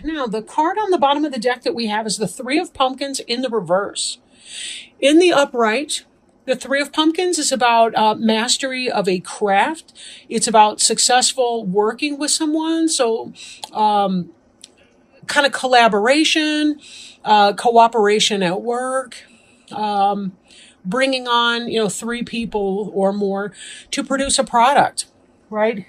Now, the card on the bottom of the deck that we have is the Three of Pumpkins in the reverse. In the upright, the Three of Pumpkins is about mastery of a craft. It's about successful working with someone. So, kind of collaboration, cooperation at work, bringing on, three people or more to produce a product, right?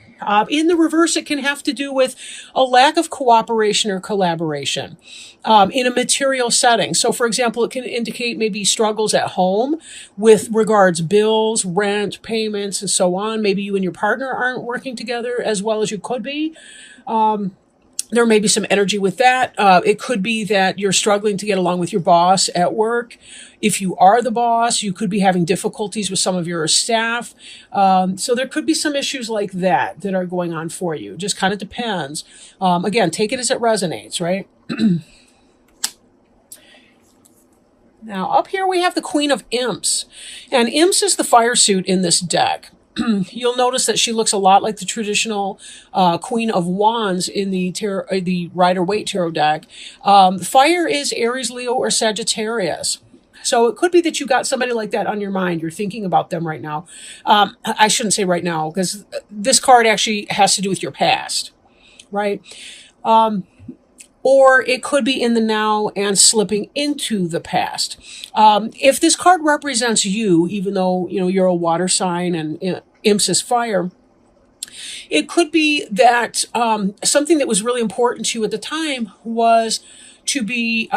In the reverse, it can have to do with a lack of cooperation or collaboration in a material setting. So, for example, it can indicate maybe struggles at home with regards bills, rent, payments, and so on. Maybe you and your partner aren't working together as well as you could be. There may be some energy with that. It could be that you're struggling to get along with your boss at work. If you are the boss, you could be having difficulties with some of your staff. So there could be some issues like that that are going on for you. Just kind of depends. Again, take it as it resonates, right? Now, up here we have the Queen of Imps. And Imps is the fire suit in this deck. You'll notice that she looks a lot like the traditional Queen of Wands in the Rider-Waite Tarot deck. Fire is Aries, Leo, or Sagittarius. So it could be that you got somebody like that on your mind. You're thinking about them right now. I shouldn't say right now, because this card actually has to do with your past, right? Or it could be in the now and slipping into the past. If this card represents you, even though you're a water sign and Imps is fire, it could be that something that was really important to you at the time was to be.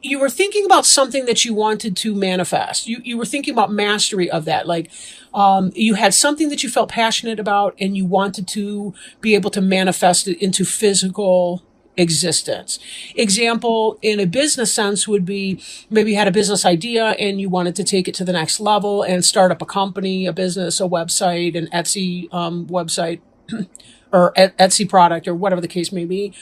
You were thinking about something that you wanted to manifest. You were thinking about mastery of that. Like, you had something that you felt passionate about and you wanted to be able to manifest it into physical existence. Example, in a business sense would be maybe you had a business idea and you wanted to take it to the next level and start up a company, a business, a website, an Etsy website, or Etsy product, or whatever the case may be.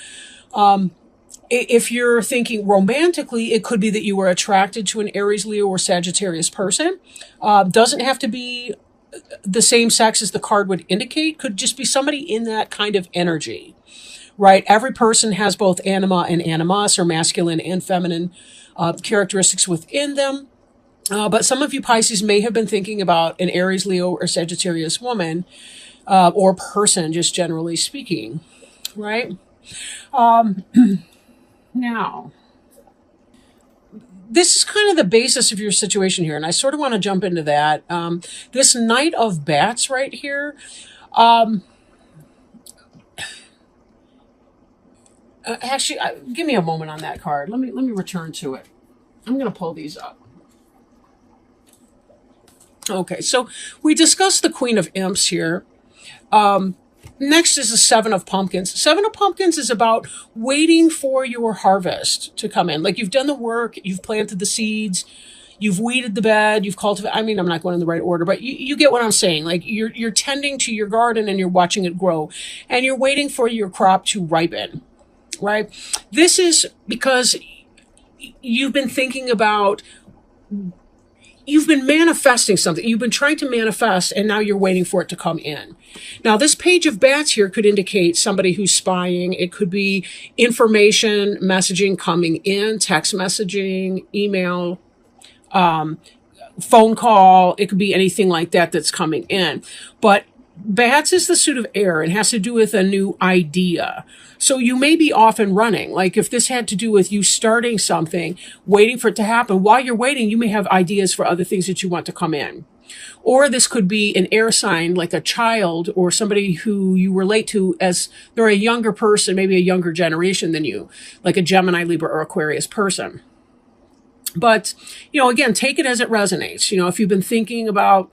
If you're thinking romantically, it could be that you were attracted to an Aries, Leo, or Sagittarius person. Doesn't have to be the same sex as the card would indicate. Could just be somebody in that kind of energy, right? Every person has both anima and animus, or masculine and feminine characteristics within them. But some of you Pisces may have been thinking about an Aries, Leo, or Sagittarius woman or person, just generally speaking, right? Now, this is kind of the basis of your situation here, and I sort of want to jump into that. This Knight of Bats right here, actually, give me a moment on that card. Let me return to it. I'm going to pull these up. Okay, so we discussed the Queen of Imps here. Next is the Seven of Pumpkins. Seven of Pumpkins is about waiting for your harvest to come in. Like, you've done the work, you've planted the seeds, you've weeded the bed, you've cultivated. I mean, I'm not going in the right order, but you get what I'm saying. Like, you're tending to your garden and you're watching it grow, and you're waiting for your crop to ripen, right? This is because you've been thinking about. You've been manifesting something. You've been trying to manifest, and now you're waiting for it to come in. Now, this Page of Bats here could indicate somebody who's spying. It could be information, messaging coming in, text messaging, email, phone call. It could be anything like that that's coming in. But Bats is the suit of air and has to do with a new idea. So you may be off and running. Like, if this had to do with you starting something, waiting for it to happen, while you're waiting, you may have ideas for other things that you want to come in. Or this could be an air sign, like a child or somebody who you relate to as they're a younger person, maybe a younger generation than you, like a Gemini, Libra, or Aquarius person. But, again, take it as it resonates. If you've been thinking about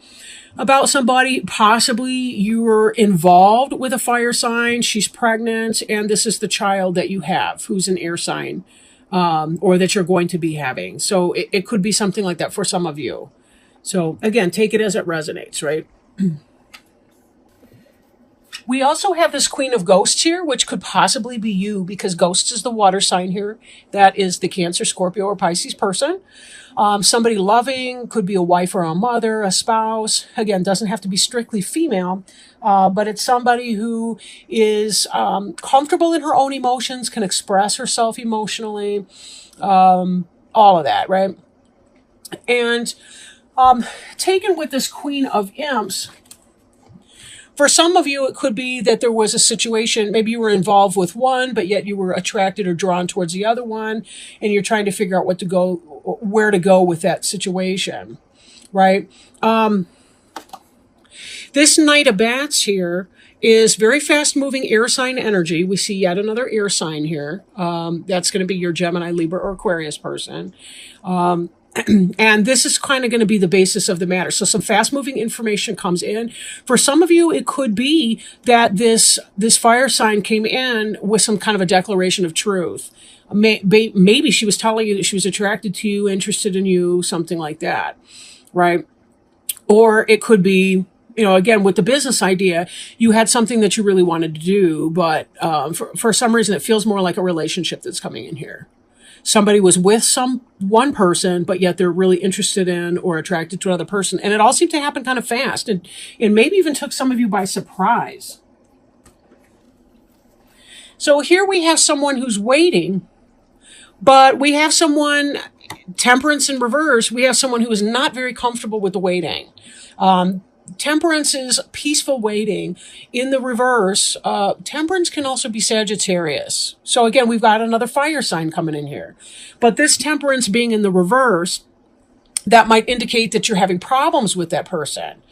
somebody, possibly you were involved with a fire sign, she's pregnant, and this is the child that you have who's an air sign, or that you're going to be having. So it could be something like that for some of you. So again, take it as it resonates, right? We also have this Queen of Ghosts here, which could possibly be you because Ghosts is the water sign here. That is the Cancer, Scorpio, or Pisces person. Somebody loving, could be a wife or a mother, a spouse. Again, doesn't have to be strictly female, but it's somebody who is comfortable in her own emotions, can express herself emotionally, all of that, right? And taken with this Queen of Imps, for some of you, it could be that there was a situation, maybe you were involved with one, but yet you were attracted or drawn towards the other one, and you're trying to figure out where to go with that situation, right? This Knight of Bats here is very fast-moving air sign energy. We see yet another air sign here. That's going to be your Gemini, Libra, or Aquarius person. And this is kind of going to be the basis of the matter. So some fast-moving information comes in. For some of you, it could be that this fire sign came in with some kind of a declaration of truth. Maybe she was telling you that she was attracted to you, interested in you, something like that, right? Or it could be, again, with the business idea, you had something that you really wanted to do, but for some reason, it feels more like a relationship that's coming in here. Somebody was with one person, but yet they're really interested in or attracted to another person. And it all seemed to happen kind of fast and maybe even took some of you by surprise. So here we have someone who's waiting, but we have someone, Temperance in reverse, we have someone who is not very comfortable with the waiting. Temperance is peaceful waiting. In the reverse, Temperance can also be Sagittarius. So again, we've got another fire sign coming in here. But this Temperance being in the reverse, that might indicate that you're having problems with that person.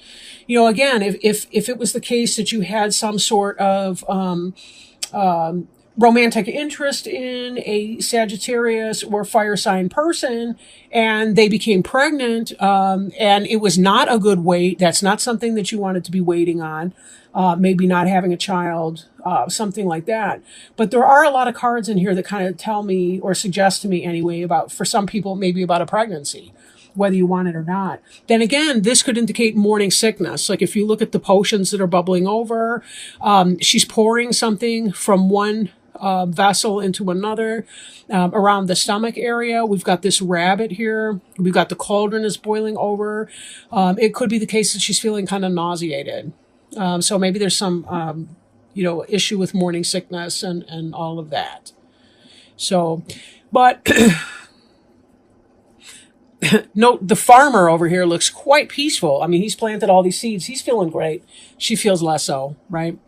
Again, if it was the case that you had some sort of romantic interest in a Sagittarius or fire sign person and they became pregnant and it was not a good wait, that's not something that you wanted to be waiting on, maybe not having a child, something like that. But there are a lot of cards in here that kind of tell me or suggest to me anyway about, for some people, maybe about a pregnancy, whether you want it or not. Then again, this could indicate morning sickness. Like if you look at the potions that are bubbling over, she's pouring something from one vessel into another around the stomach area. We've got this rabbit here. We've got the cauldron is boiling over. It could be the case that she's feeling kind of nauseated. So maybe there's some, issue with morning sickness and all of that. So, but note the farmer over here looks quite peaceful. I mean, he's planted all these seeds. He's feeling great. She feels less so, right?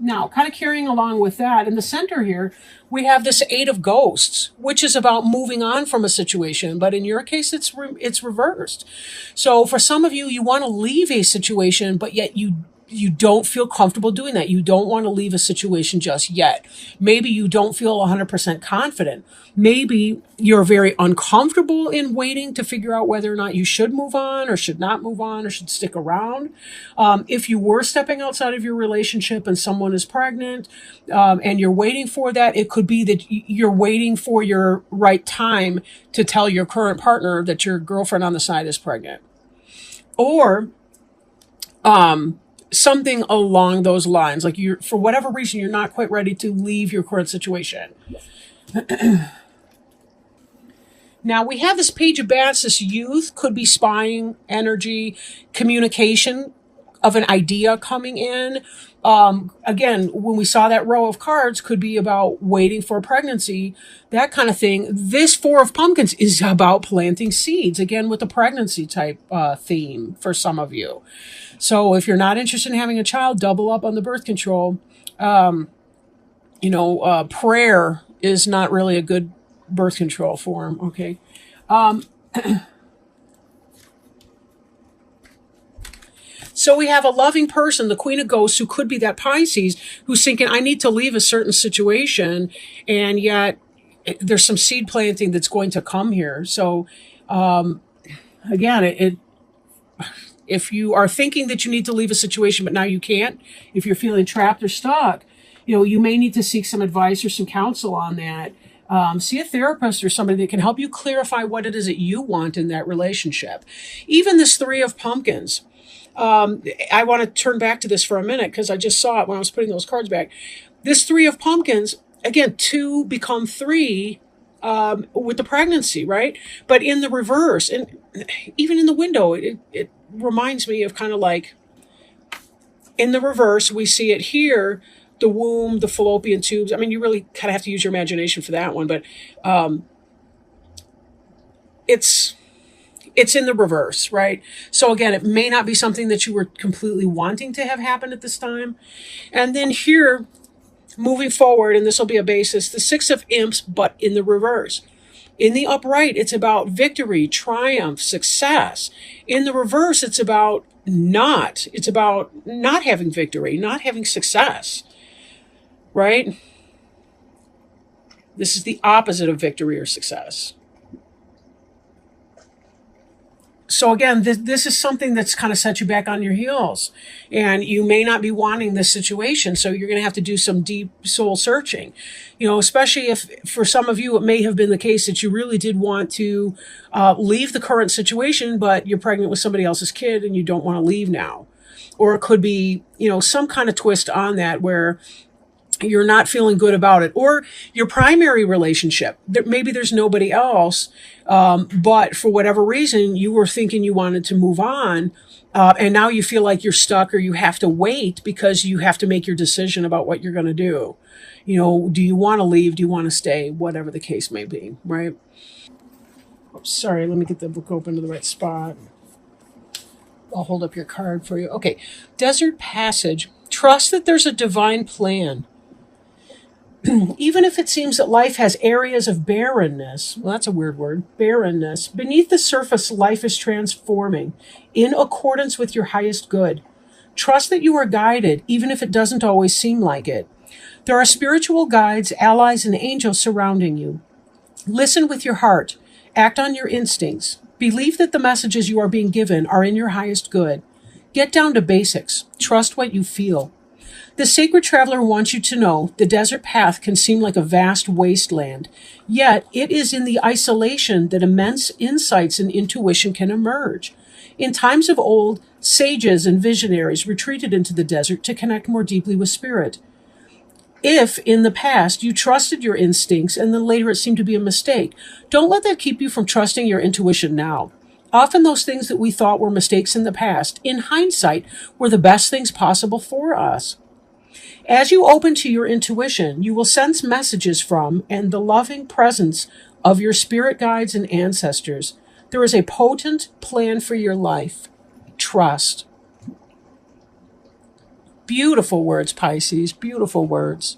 Now, kind of carrying along with that, in the center here, we have this Eight of Ghosts, which is about moving on from a situation. But in your case, it's reversed. So for some of you, you want to leave a situation, but yet you don't feel comfortable doing that. You don't want to leave a situation just yet. Maybe you don't feel 100% confident. Maybe you're very uncomfortable in waiting to figure out whether or not you should move on or should not move on or should stick around. If you were stepping outside of your relationship and someone is pregnant and you're waiting for that, it could be that you're waiting for your right time to tell your current partner that your girlfriend on the side is pregnant. Or, something along those lines, like for whatever reason, you're not quite ready to leave your current situation. Now we have this Page of Bats, this youth, could be spying energy, communication of an idea coming in. Again, when we saw that row of cards, could be about waiting for a pregnancy, that kind of thing. This Four of Pumpkins is about planting seeds, again, with the pregnancy type theme for some of you. So if you're not interested in having a child, double up on the birth control. Prayer is not really a good birth control form, okay? So we have a loving person, the Queen of Ghosts, who could be that Pisces, who's thinking, I need to leave a certain situation, and yet there's some seed planting that's going to come here. So, again, if you are thinking that you need to leave a situation, but now you can't, if you're feeling trapped or stuck, you may need to seek some advice or some counsel on that. See a therapist or somebody that can help you clarify what it is that you want in that relationship. Even this Three of Pumpkins, I want to turn back to this for a minute because I just saw it when I was putting those cards back. This Three of Pumpkins, again, two become three with the pregnancy, right? But in the reverse, and even in the window, it reminds me of kind of like in the reverse, we see it here, the womb, the fallopian tubes. I mean, you really kind of have to use your imagination for that one, but it's it's in the reverse, right? So again, it may not be something that you were completely wanting to have happen at this time. And then here, moving forward, and this will be a basis, the Six of Imps, but in the reverse. In the upright, it's about victory, triumph, success. In the reverse, it's about not having victory, not having success, right? This is the opposite of victory or success. So again, this is something that's kind of set you back on your heels, and you may not be wanting this situation. So you're going to have to do some deep soul searching, especially if for some of you, it may have been the case that you really did want to leave the current situation, but you're pregnant with somebody else's kid and you don't want to leave now. Or it could be, some kind of twist on that where you're not feeling good about it, or your primary relationship. Maybe there's nobody else, but for whatever reason, you were thinking you wanted to move on, and now you feel like you're stuck, or you have to wait because you have to make your decision about what you're going to do. Do you want to leave? Do you want to stay? Whatever the case may be, right? Oh, sorry, let me get the book open to the right spot. I'll hold up your card for you. Okay, Desert Passage. Trust that there's a divine plan. Even if it seems that life has areas of barrenness, well, that's a weird word, barrenness, beneath the surface, life is transforming in accordance with your highest good. Trust that you are guided, even if it doesn't always seem like it. There are spiritual guides, allies, and angels surrounding you. Listen with your heart. Act on your instincts. Believe that the messages you are being given are in your highest good. Get down to basics. Trust what you feel. The sacred traveler wants you to know the desert path can seem like a vast wasteland, yet it is in the isolation that immense insights and intuition can emerge. In times of old, sages and visionaries retreated into the desert to connect more deeply with spirit. If, in the past, you trusted your instincts and then later it seemed to be a mistake, don't let that keep you from trusting your intuition now. Often those things that we thought were mistakes in the past, in hindsight, were the best things possible for us. As you open to your intuition, you will sense messages from and the loving presence of your spirit guides and ancestors. There is a potent plan for your life. Trust. Beautiful words, Pisces. Beautiful words.